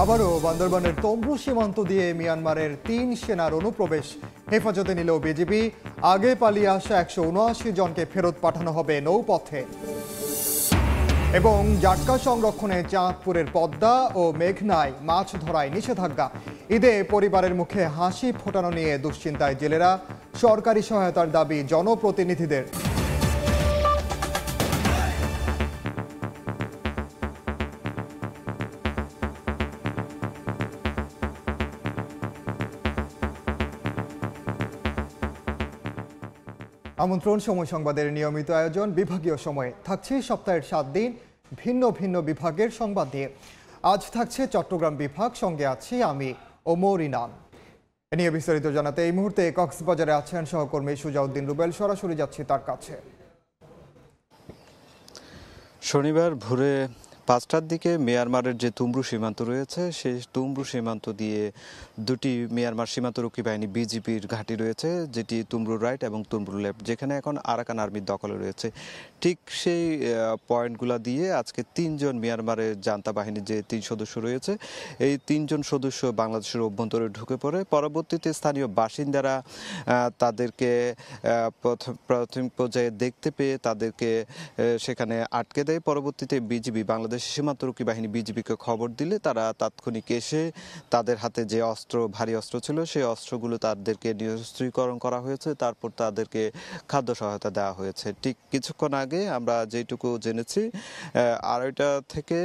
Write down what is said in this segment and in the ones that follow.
আবারও বান্দরবানের তম্বু সীমান্ত দিয়ে মিয়ানমারের ৩ সেনার অনুপ্রবেশ হেফাজতে নিল বিজিবি। আগে পালিয়ে আসা ১৭৯ জনকে ফেরত পাঠানো হবে নৌপথে। এবং জাটকা সংরক্ষণে চাঁদপুরের পদ্মা ও মেঘনায় মাছ ধরায় নিষেধাজ্ঞা। ঈদে পরিবারের মুখে হাসি ফোটানো নিয়ে দুশ্চিন্তায় জেলেরা। সরকারি সহায়তার দাবি জনপ্রতিনিধিদের। আমন্ত্রণ সময় সংবাদের নিয়মিত আয়োজন বিভাগীয় সময়ে থাকছে সপ্তাহের 7 দিন ভিন্ন ভিন্ন বিভাগের সংবাদ নিয়ে। আজ থাকছে চট্টগ্রাম বিভাগ, সঙ্গে আছি আমি ওমর ইনাম। এ নিয়ে বিস্তারিত জানাতে এই মুহূর্তে কক্সবাজারে আছেন সহকর্মী সুজাউদ্দিন রুবেল। সরাসরি যাচ্ছি তার কাছে। শনিবার ভোরে 5টার দিকে মিয়ানমারের যে তুমরু সীমান্ত রয়েছে সেই তুমরু সীমান্ত দিয়ে দুটি মিয়ানমার সীমান্তরক্ষী বাহিনী বিজিবির ঘাঁটি রয়েছে, যেটি তুমরু রাইট এবং তুমরু লেফট, যেখানে এখন আরাকান আর্মির দখলে রয়েছে। ঠিক সেই পয়েন্টগুলো দিয়ে আজকে 3 জন মিয়ানমারের জান্তা বাহিনীর যে 3 সদস্য রয়েছে, এই 3 জন সদস্য বাংলাদেশের অভ্যন্তরে ঢুকে পড়ে। পরবর্তীতে স্থানীয় বাসিন্দারা তাদেরকে প্রথম পর্যায়ে দেখতে পেয়ে তাদেরকে সেখানে আটকে দেয়। পরবর্তীতে বিজিবি, বাংলাদেশ সীমান্তরক্ষী বাহিনী বিজিবিকে খবর দিলে তারা তাৎক্ষণিক এসে তাদের হাতে যে ভারী অস্ত্র ছিল সেই অস্ত্রগুলো তাদেরকে নিরস্ত্রীকরণ করা হয়েছে। তারপর তাদেরকে খাদ্য সহায়তা দেওয়া হয়েছে। ঠিক কিছুক্ষণ আগে আমরা যেটুকু জেনেছি, 2:30 থেকে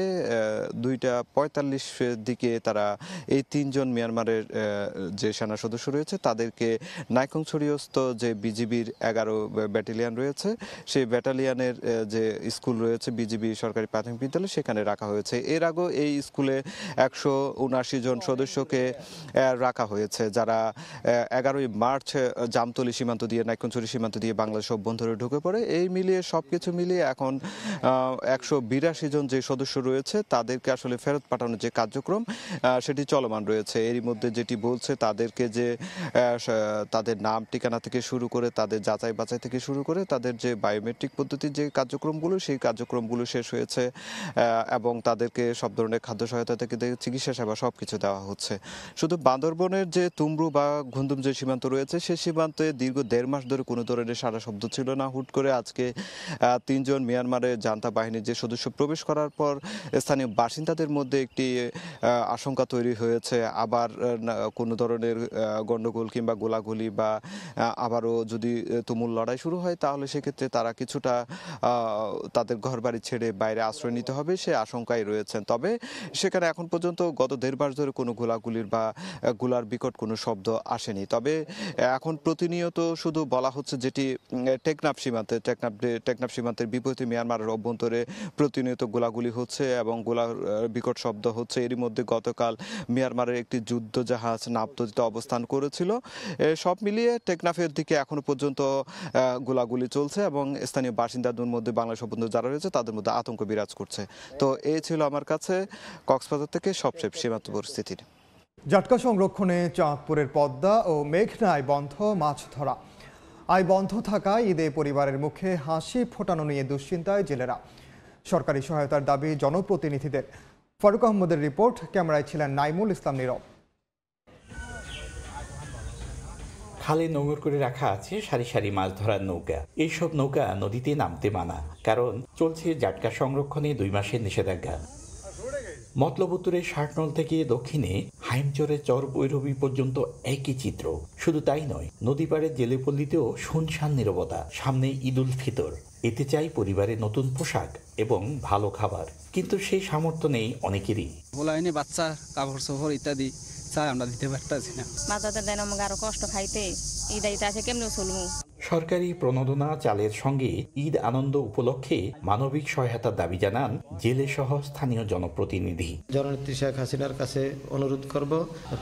2:45 দিকে তারা এই 3 জন মিয়ানমারের যে সেনা সদস্য রয়েছে তাদেরকে নাইকংছড়িয়স্থ যে বিজিবির 11 ব্যাটালিয়ন রয়েছে সেই ব্যাটালিয়নের যে স্কুল রয়েছে বিজিবি সরকারি প্রাথমিক বিদ্যালয় সেখানে রাখা হয়েছে। এর আগেও এই স্কুলে 179 জন সদস্যকে রাখা হয়েছে, যারা 11ই মার্চ জামতলী সীমান্ত দিয়ে নাইকংছড়ি সীমান্ত দিয়ে বাংলাদেশ অভ্যন্তরে ঢুকে পড়ে। এই মিলিয়ে সবকিছু মিলিয়ে এখন 182 জন যে সদস্য রয়েছে তাদেরকে আসলে ফেরত পাঠানোর যে কার্যক্রম সেটি চলমান রয়েছে। এরই মধ্যে যেটি বলছে তাদেরকে যে তাদের নাম ঠিকানা থেকে শুরু করে তাদের যাচাই বাছাই থেকে শুরু করে তাদের যে বায়োমেট্রিক পদ্ধতির যে কার্যক্রমগুলো সেই কার্যক্রমগুলো শেষ হয়েছে এবং তাদেরকে সব ধরনের খাদ্য সহায়তা থেকে চিকিৎসা সেবা সবকিছু দেওয়া হচ্ছে। শুধু বান্দরবনের যে তুমরু বা ঘুমদুম যে সীমান্ত রয়েছে সেই সীমান্তে দীর্ঘ 1.5 মাস ধরে কোনো ধরনের সারা শব্দ ছিল না। হুট করে আজকে 3 জন মিয়ানমারের জান্তা বাহিনীর যে সদস্য প্রবেশ করার পর স্থানীয় বাসিন্দাদের মধ্যে একটি আশঙ্কা তৈরি হয়েছে, আবার কোনো ধরনের গণ্ডগোল কিংবা গোলাগুলি বা আবারও যদি তুমুল লড়াই শুরু হয় তাহলে সেক্ষেত্রে তারা কিছুটা তাদের ঘরবাড়ি ছেড়ে বাইরে আশ্রয় নিতে হবে সে আশঙ্কায় রয়েছেন। তবে সেখানে এখন পর্যন্ত গত 1.5 মাস ধরে কোনো গোলাগুলির বা গোলার বিকট কোনো শব্দ আসেনি। তবে এখন প্রতিনিয়ত শুধু বলা হচ্ছে যেটি টেকনাফ সীমান্তের বিপরীতে মিয়ানমারের অভ্যন্তরে প্রতিনিয়ত গোলাগুলি হচ্ছে এবং গোলার বিকট শব্দ হচ্ছে। এরই মধ্যে গতকাল মিয়ানমারের একটি যুদ্ধ জাহাজ নাপতলিতে অবস্থান করেছিল। সব মিলিয়ে টেকনাফের দিকে এখনো পর্যন্ত গোলাগুলি চলছে এবং স্থানীয় বাসিন্দাদের মধ্যে বাংলাদেশ অভ্যন্তরে যারা রয়েছে তাদের মধ্যে আতঙ্ক বিরাজ করছে। তো এই ছিল আমার কাছে কক্সবাজার থেকে সবশেষ সীমান্ত পরিস্থিতির। জাটকা সংরক্ষণে চাঁদপুরের পদ্মা ও মেঘনায় বন্ধ মাছ ধরা। আয় বন্ধ থাকায় ঈদে পরিবারের মুখে হাসি ফোটানো নিয়ে দুশ্চিন্তায় জেলেরা। সরকারি সহায়তার দাবি জনপ্রতিনিধিদের। ফারুক আহমদের রিপোর্ট, ক্যামেরায় ছিলেন নাইমুল ইসলাম নীরব। খালে নোঙর করে রাখা আছে সারি সারি মাছ ধরার নৌকা। এইসব নৌকা নদীতে নামতে মানা, কারণ চলছে জাটকা সংরক্ষণে 2 মাসের নিষেধাজ্ঞা। মতলব উত্তরের 60 নল থেকে দক্ষিণে হাইমচরের চর বৈরবী পর্যন্ত একই চিত্র। শুধু তাই নয়, নদী পাড়ের জেলেপল্লীতেও শুনশান নীরবতা। সামনে ঈদ উল ফিতর, এতে চাই পরিবারের নতুন পোশাক এবং ভালো খাবার, কিন্তু সেই সামর্থ্য নেই অনেকেরই। বলাইনি বাচ্চা কাপড় চোপড় ইত্যাদি চাই আমরা দিতে পারতেছি না। বাচ্চাদের দেন আমাকে আরো কষ্ট খাইতে, ঈদ আইতে আছে কেমনে চলবো। সরকারি প্রণোদনা চালের সঙ্গে ঈদ আনন্দ উপলক্ষে মানবিক সহায়তার দাবি জানান জেলে সহ স্থানীয় জনপ্রতিনিধি। জননেত্রী শেখ হাসিনার কাছে অনুরোধ করব,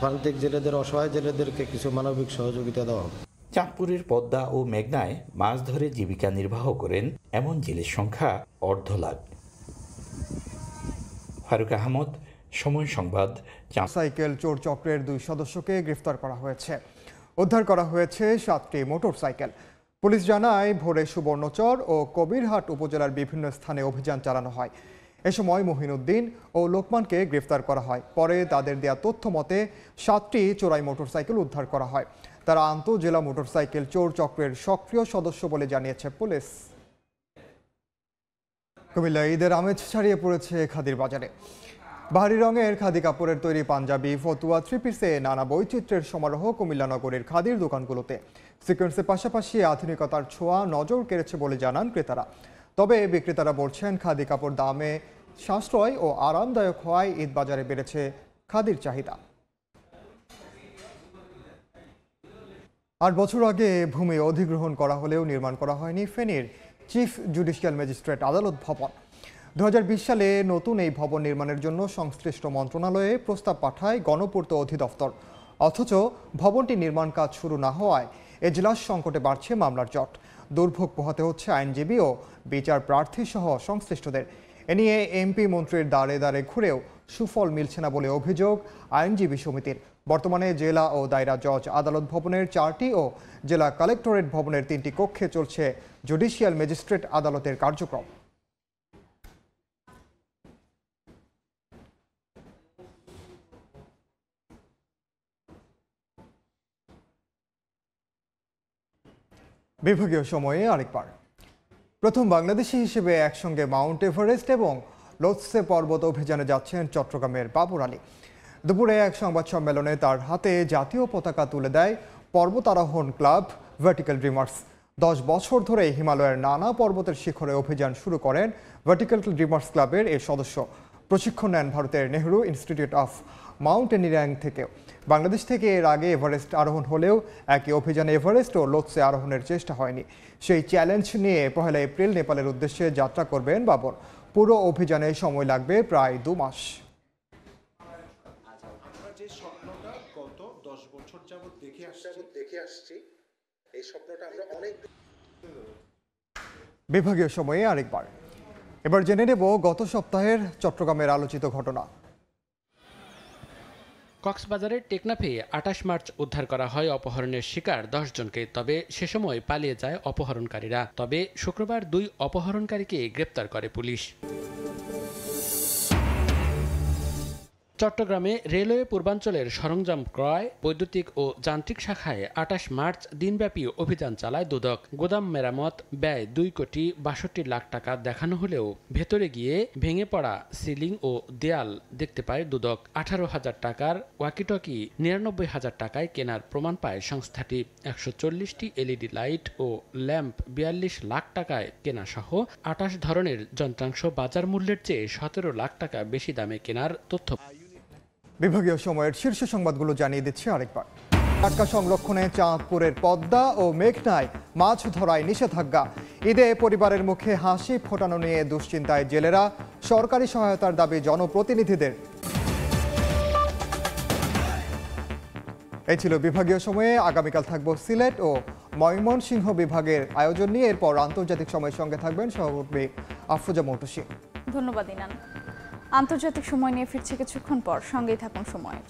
প্রান্তিক জেলেদের, অসহায় জেলেদেরকে কিছু মানবিক সহযোগিতা দেওয়া। চাঁদপুরের পদ্মা ও মেঘনায় মাছ ধরে জীবিকা নির্বাহ করেন এমন জেলের সংখ্যা 1.5 লাখ। ফারুক আহমদ, সময় সংবাদ। সাইকেল চোর চক্রের 2 সদস্যকে গ্রেফতার করা হয়েছে। উদ্ধার করা হয়েছে 7টি মোটরসাইকেল। পুলিশ জানায় ভোরে সুবর্ণচর ও কবিরহাট উপজেলার বিভিন্ন স্থানে অভিযান চালানো হয়। এ সময় মহিনুদ্দিন ও লোকমানকে গ্রেফতার করা হয়। পরে তাদের দেয়া তথ্য মতে 7টি চোরাই মোটরসাইকেল উদ্ধার করা হয়। তারা আন্তঃজেলা মোটরসাইকেল চোর চক্রের সক্রিয় সদস্য বলে জানিয়েছে পুলিশ। কুমিল্লা ঈদের আমেজ ছড়িয়ে পড়েছে খাদির বাজারে। বাহারি রঙের খাদি কাপড়ের তৈরি পাঞ্জাবি, ফতুয়া, থ্রি পিসে নানা বৈচিত্র্যের সমারোহ কুমিল্লা নগরের খাদির দোকানগুলোতে। সিকোয়েন্সের পাশাপাশি আধুনিকতার ছোঁয়া নজর কেড়েছে বলে জানান ক্রেতারা। তবে বিক্রেতারা বলছেন খাদি কাপড় দামে সাশ্রয় ও আরামদায়ক হওয়ায় ঈদ বাজারে বেড়েছে খাদির চাহিদা। 8 বছর আগে ভূমি অধিগ্রহণ করা হলেও নির্মাণ করা হয়নি ফেনীর চিফ জুডিশিয়াল ম্যাজিস্ট্রেট আদালত ভবন। 2020 সালে নতুন এই ভবন নির্মাণের জন্য সংশ্লিষ্ট মন্ত্রণালয়ে প্রস্তাব পাঠায় গণপূর্ত অধিদপ্তর। অথচ ভবনটি নির্মাণ কাজ শুরু না হওয়ায় এজলাস সংকটে বাড়ছে মামলার জট। দুর্ভোগ পোহাতে হচ্ছে আইনজীবী ও বিচার প্রার্থী সহ সংশ্লিষ্টদের। এ নিয়ে এমপি মন্ত্রীর দ্বারে দ্বারে ঘুরেও সুফল মিলছে না বলে অভিযোগ আইনজীবী সমিতির। বর্তমানে জেলা ও দায়রা জজ আদালত ভবনের 4টি ও জেলা কালেক্টরেট ভবনের 3টি কক্ষে চলছে জুডিশিয়াল ম্যাজিস্ট্রেট আদালতের কার্যক্রম। বিভাগীয় সময়ে আরেকবার প্রথম বাংলাদেশি হিসেবে একসঙ্গে মাউন্ট এভারেস্ট এবং লোৎসে পর্বত অভিযানে যাচ্ছেন চট্টগ্রামের বাবর আলী। দুপুরে এক সংবাদ সম্মেলনে তার হাতে জাতীয় পতাকা তুলে দেয় পর্বতারোহণ ক্লাব ভার্টিক্যাল ড্রিমার্স। 10 বছর ধরে হিমালয়ের নানা পর্বতের শিখরে অভিযান শুরু করেন ভার্টিক্যাল ড্রিমার্স ক্লাবের এই সদস্য। প্রশিক্ষণ নেন ভারতের নেহরু ইনস্টিটিউট অফ মাউন্টেনিয়ারিং থেকে। বাংলাদেশ থেকে এর আগে এভারেস্ট আরোহণ হলেও একই অভিযানে এভারেস্ট ও লোৎসে আরোহণের চেষ্টা হয়নি। সেই চ্যালেঞ্জ নিয়ে 1 এপ্রিল নেপালের উদ্দেশ্যে যাত্রা করবেন বাবর। পুরো অভিযানে সময় লাগবে প্রায় 2 মাস। আমরা যে স্বপ্নটা গত 10 বছর যাবত দেখে আসছি এই স্বপ্নটা আমরা অনেক। বিভাগীয় সময়ে আরেকবার এবার জেনে নেব গত সপ্তাহের চট্টগ্রামের আলোচিত ঘটনা। কক্সবাজারের টেকনাফে 28 মার্চ উদ্ধার করা হয় অপহরণের শিকার 10 জনকে। তবে সে সময় পালিয়ে যায় অপহরণকারীরা। তবে শুক্রবার 2 অপহরণকারীকে গ্রেপ্তার করে পুলিশ। চট্টগ্রামে রেলওয়ে পূর্বাঞ্চলের সরঞ্জাম ক্রয়, বৈদ্যুতিক ও যান্ত্রিক শাখায় 28 মার্চ দিনব্যাপী অভিযান চালায় দুদক। গোদাম মেরামত ব্যয় 2,62 লাখ টাকা দেখানো হলেও ভেতরে গিয়ে ভেঙে পড়া সিলিং ও দেয়াল দেখতে পায় দুদক। 18,000 টাকার ওয়াকিটকি 99,000 টাকায় কেনার প্রমাণ পায় সংস্থাটি। 140টি এলইডি লাইট ও ল্যাম্প 42 লাখ টাকায় কেনা সহ 28 ধরনের যন্ত্রাংশ বাজার মূল্যের চেয়ে 17 লাখ টাকা বেশি দামে কেনার তথ্য। বিভাগীয় সময়ের শীর্ষ সংবাদগুলো জানিয়ে দিচ্ছি আরেকবার। টাটকা সংরক্ষণে চাঁদপুরের পদ্মা ও মেঘনায় মাছ ধরায় নিষেধাজ্ঞা। ঈদে পরিবারের মুখে হাসি ফোটানো নিয়ে দুশ্চিন্তায় জেলেরা। সরকারি সহায়তার দাবি জনপ্রতিনিধিদের। এই ছিল বিভাগীয় সময়ে। আগামীকাল থাকবো সিলেট ও ময়মনসিংহ বিভাগের আয়োজন নিয়ে। এরপর আন্তর্জাতিক সময়ের সঙ্গে থাকবেন সহকর্মী আফরোজা মৌটুসী। ধন্যবাদ ইনান। আন্তর্জাতিক সময় নিয়ে ফিরছে কিছুক্ষণ পর, সঙ্গেই থাকুন সময়ের।